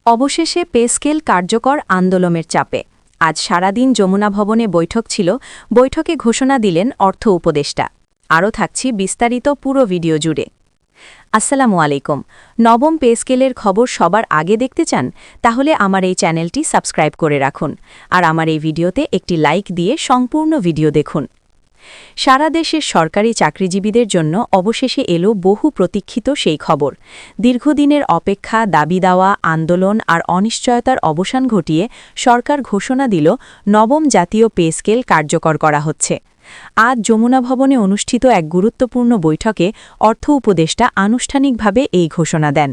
অবশেষে pay scale কার্যকর আন্দোলনের চাপে আজ সারাদিন যমুনা ভবনে বৈঠক ছিল। বৈঠকে ঘোষণা দিলেন অর্থ উপদেষ্টা। আরও থাকছি বিস্তারিত পুরো ভিডিও জুড়ে। আসসালামু আলাইকুম। নবম পে স্কেলের খবর সবার আগে দেখতে চান? তাহলে আমার এই চ্যানেলটি সাবস্ক্রাইব করে রাখুন আর আমার এই ভিডিওতে একটি লাইক দিয়ে সম্পূর্ণ ভিডিও দেখুন। সারা দেশের সরকারি চাকরিজীবীদের জন্য অবশেষে এলো বহু প্রতীক্ষিত সেই খবর। দীর্ঘদিনের অপেক্ষা, দাবি দেওয়া, আন্দোলন আর অনিশ্চয়তার অবসান ঘটিয়ে সরকার ঘোষণা দিল নবম জাতীয় পে স্কেল কার্যকর করা হচ্ছে। আজ যমুনা ভবনে অনুষ্ঠিত এক গুরুত্বপূর্ণ বৈঠকে অর্থ উপদেষ্টা আনুষ্ঠানিকভাবে এই ঘোষণা দেন।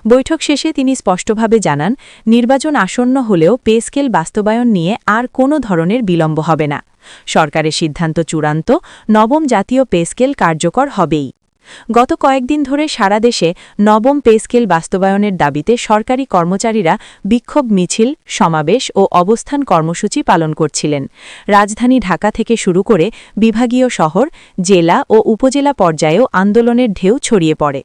বৈঠক শেষে তিনি স্পষ্টভাবে জানান, নির্বাচন আসন্ন হলেও পে স্কেল বাস্তবায়ন নিয়ে আর কোনো ধরনের বিলম্ব হবে না। সরকারের সিদ্ধান্ত চূড়ান্ত, নবম জাতীয় পে স্কেল কার্যকর হবেই। গত কয়েকদিন ধরে সারা দেশে নবম পে স্কেল বাস্তবায়নের দাবিতে সরকারি কর্মচারীরা বিক্ষোভ মিছিল, সমাবেশ ও অবস্থান কর্মসূচি পালন করছিলেন। রাজধানী ঢাকা থেকে শুরু করে বিভাগীয় শহর, জেলা ও উপজেলা পর্যায়েও আন্দোলনের ঢেউ ছড়িয়ে পড়ে।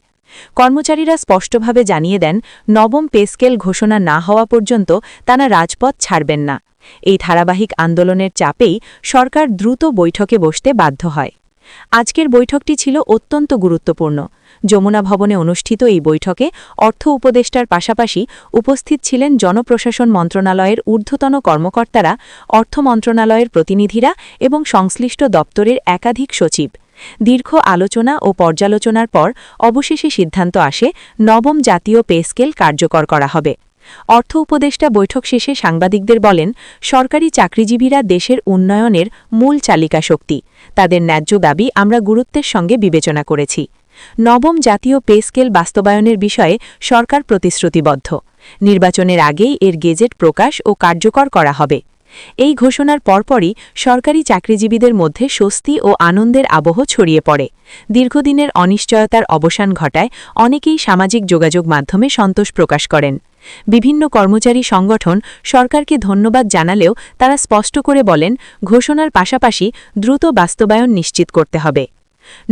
কর্মচারীরা স্পষ্টভাবে জানিয়ে দেন, নবম পে স্কেল ঘোষণা না হওয়া পর্যন্ত তারা রাজপথ ছাড়বেন না। এই ধারাবাহিক আন্দোলনের চাপেই সরকার দ্রুত বৈঠকে বসতে বাধ্য হয়। আজকের বৈঠকটি ছিল অত্যন্ত গুরুত্বপূর্ণ। যমুনা ভবনে অনুষ্ঠিত এই বৈঠকে অর্থ উপদেষ্টার পাশাপাশি উপস্থিত ছিলেন জনপ্রশাসন মন্ত্রণালয়ের ঊর্ধ্বতন কর্মকর্তারা, অর্থ মন্ত্রণালয়ের প্রতিনিধিরা এবং সংশ্লিষ্ট দপ্তরের একাধিক সচিব। দীর্ঘ আলোচনা ও পর্যালোচনার পর অবশেষে সিদ্ধান্ত আসে, নবম জাতীয় পে স্কেল কার্যকর করা হবে। অর্থ উপদেষ্টা বৈঠক শেষে সাংবাদিকদের বলেন, সরকারি চাকরিজীবীরা দেশের উন্নয়নের মূল চালিকা শক্তি। তাদের ন্যায্য দাবি আমরা গুরুত্বের সঙ্গে বিবেচনা করেছি। নবম জাতীয় পে স্কেল বাস্তবায়নের বিষয়ে সরকার প্রতিশ্রুতিবদ্ধ। নির্বাচনের আগেই এর গেজেট প্রকাশ ও কার্যকর করা হবে। এই ঘোষণার পরপরই সরকারি চাকরিজীবীদের মধ্যে স্বস্তি ও আনন্দের আবহ ছড়িয়ে পড়ে। দীর্ঘদিনের অনিশ্চয়তার অবসান ঘটায় অনেকেই সামাজিক যোগাযোগ মাধ্যমে সন্তোষ প্রকাশ করেন। বিভিন্ন কর্মচারী সংগঠন সরকারকে ধন্যবাদ জানালেও তারা স্পষ্ট করে বলেন, ঘোষণার পাশাপাশি দ্রুত বাস্তবায়ন নিশ্চিত করতে হবে।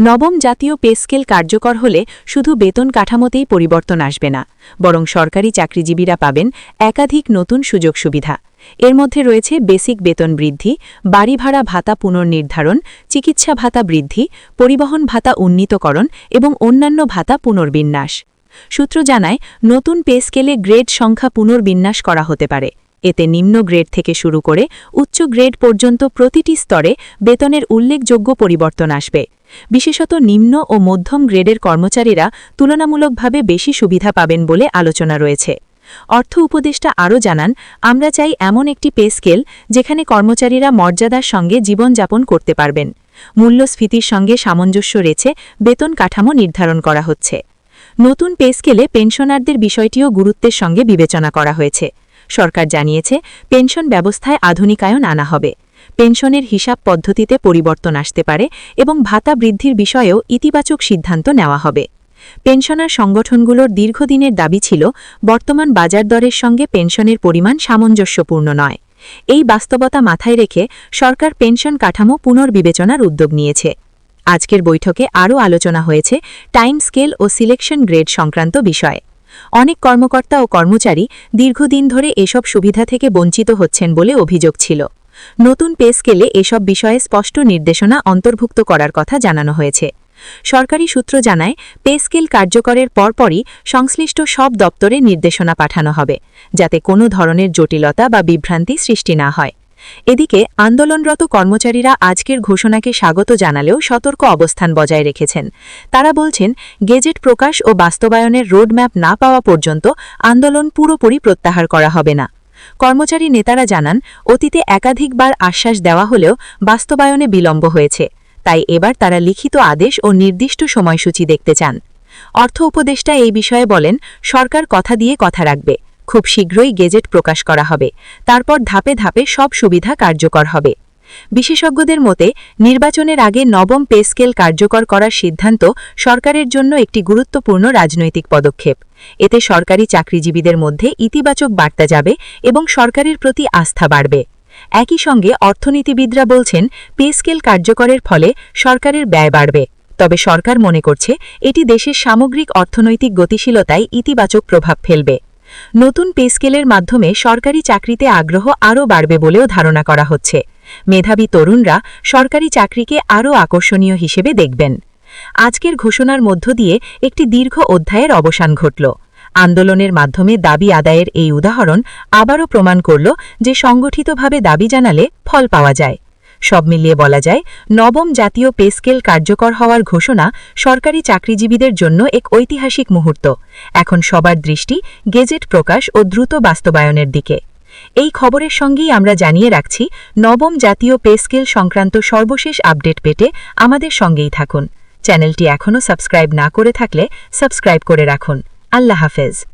নবম জাতীয় পে স্কেল কার্যকর হলে শুধু বেতন কাঠামোতেই পরিবর্তন আসবে না, বরং সরকারি চাকরিজীবীরা পাবেন একাধিক নতুন সুযোগ সুবিধা। এর মধ্যে রয়েছে বেসিক বেতন বৃদ্ধি, বাড়ি ভাড়া ভাতা পুনর্নির্ধারণ, চিকিৎসা ভাতা বৃদ্ধি, পরিবহন ভাতা উন্নীতকরণ এবং অন্যান্য ভাতা পুনর্বিন্যাস। সূত্র জানায়, নতুন পে স্কেলে গ্রেড সংখ্যা পুনর্বিন্যাস করা হতে পারে। এতে নিম্ন গ্রেড থেকে শুরু করে উচ্চ গ্রেড পর্যন্ত প্রতিটি স্তরে বেতনের উল্লেখযোগ্য পরিবর্তন আসবে। বিশেষত নিম্ন ও মধ্যম গ্রেডের কর্মচারীরা তুলনামূলকভাবে বেশি সুবিধা পাবেন বলে আলোচনা রয়েছে। অর্থ উপদেষ্টা আরও জানান, আমরা চাই এমন একটি পে স্কেল যেখানে কর্মচারীরা মর্যাদার সঙ্গে জীবনযাপন করতে পারবেন। মূল্যস্ফীতির সঙ্গে সামঞ্জস্য রেখে বেতন কাঠামো নির্ধারণ করা হচ্ছে। নতুন পে স্কেলে পেনশনারদের বিষয়টিও গুরুত্বের সঙ্গে বিবেচনা করা হয়েছে। সরকার জানিয়েছে, পেনশন ব্যবস্থায় আধুনিকায়ন আনা হবে। পেনশনের হিসাব পদ্ধতিতে পরিবর্তন আসতে পারে এবং ভাতা বৃদ্ধির বিষয়েও ইতিবাচক সিদ্ধান্ত নেওয়া হবে। পেনশনার সংগঠনগুলোর দীর্ঘদিনের দাবি ছিল, বর্তমান বাজার দরের সঙ্গে পেনশনের পরিমাণ সামঞ্জস্যপূর্ণ নয়। এই বাস্তবতা মাথায় রেখে সরকার পেনশন কাঠামো পুনর্বিবেচনার উদ্যোগ নিয়েছে। আজকের বৈঠকে আরও আলোচনা হয়েছে টাইম স্কেল ও সিলেকশন গ্রেড সংক্রান্ত বিষয়ে। অনেক কর্মকর্তা ও কর্মচারী দীর্ঘদিন ধরে এসব সুবিধা থেকে বঞ্চিত হচ্ছেন বলে অভিযোগ ছিল। নতুন পে স্কেলে এসব বিষয়ে স্পষ্ট নির্দেশনা অন্তর্ভুক্ত করার কথা জানানো হয়েছে। সরকারি সূত্র জানায়, পে স্কেল কার্যকরের পরপরই সংশ্লিষ্ট সব দপ্তরে নির্দেশনা পাঠানো হবে, যাতে কোনো ধরনের জটিলতা বা বিভ্রান্তি সৃষ্টি না হয়। এদিকে আন্দোলনরত কর্মচারীরা আজকের ঘোষণাকে স্বাগত জানালেও সতর্ক অবস্থান বজায় রেখেছেন। তারা বলছেন, গেজেট প্রকাশ ও বাস্তবায়নের রোডম্যাপ না পাওয়া পর্যন্ত আন্দোলন পুরোপুরি প্রত্যাহার করা হবে না। কর্মচারী নেতারা জানান, অতীতে একাধিকবার আশ্বাস দেওয়া হলেও বাস্তবায়নে বিলম্ব হয়েছে, তাই এবার তারা লিখিত আদেশ ও নির্দিষ্ট সময়সূচি দেখতে চান। অর্থ উপদেষ্টা এই বিষয়ে বলেন, সরকার কথা দিয়ে কথা রাখবে। খুব শীঘ্রই গেজেট প্রকাশ করা হবে, তারপর ধাপে ধাপে সব সুবিধা কার্যকর হবে। বিশেষজ্ঞদের মতে, নির্বাচনের আগে নবম পে স্কেল কার্যকর করার সিদ্ধান্ত সরকারের জন্য একটি গুরুত্বপূর্ণ রাজনৈতিক পদক্ষেপ। এতে সরকারি চাকরিজীবীদের মধ্যে ইতিবাচক বার্তা যাবে এবং সরকারের প্রতি আস্থা বাড়বে। একই সঙ্গে অর্থনীতিবিদরা বলছেন, পে স্কেল কার্যকরের ফলে সরকারের ব্যয় বাড়বে, তবে সরকার মনে করছে এটি দেশের সামগ্রিক অর্থনৈতিক গতিশীলতায় ইতিবাচক প্রভাব ফেলবে। নতুন পে স্কেলের মাধ্যমে সরকারি চাকরিতে আগ্রহ আরও বাড়বে বলেও ধারণা করা হচ্ছে। মেধাবী তরুণরা সরকারি চাকরিকে আরও আকর্ষণীয় হিসেবে দেখবেন। আজকের ঘোষণার মধ্য দিয়ে একটি দীর্ঘ অধ্যায়ের অবসান ঘটল। আন্দোলনের মাধ্যমে দাবি আদায়ের এই উদাহরণ আবারও প্রমাণ করল যে সংগঠিতভাবে দাবি জানালে ফল পাওয়া যায়। সব মিলিয়ে বলা যায়, নবম জাতীয় পে স্কেল কার্যকর হওয়ার ঘোষণা সরকারি চাকরিজীবীদের জন্য এক ঐতিহাসিক মুহূর্ত। এখন সবার দৃষ্টি গেজেট প্রকাশ ও দ্রুত বাস্তবায়নের দিকে। এই খবরের সঙ্গেই আমরা জানিয়ে রাখছি, নবম জাতীয় পে স্কেল সংক্রান্ত সর্বশেষ আপডেট পেতে আমাদের সঙ্গেই থাকুন। চ্যানেলটি এখনও সাবস্ক্রাইব না করে থাকলে সাবস্ক্রাইব করে রাখুন। আল্লাহ হাফেজ।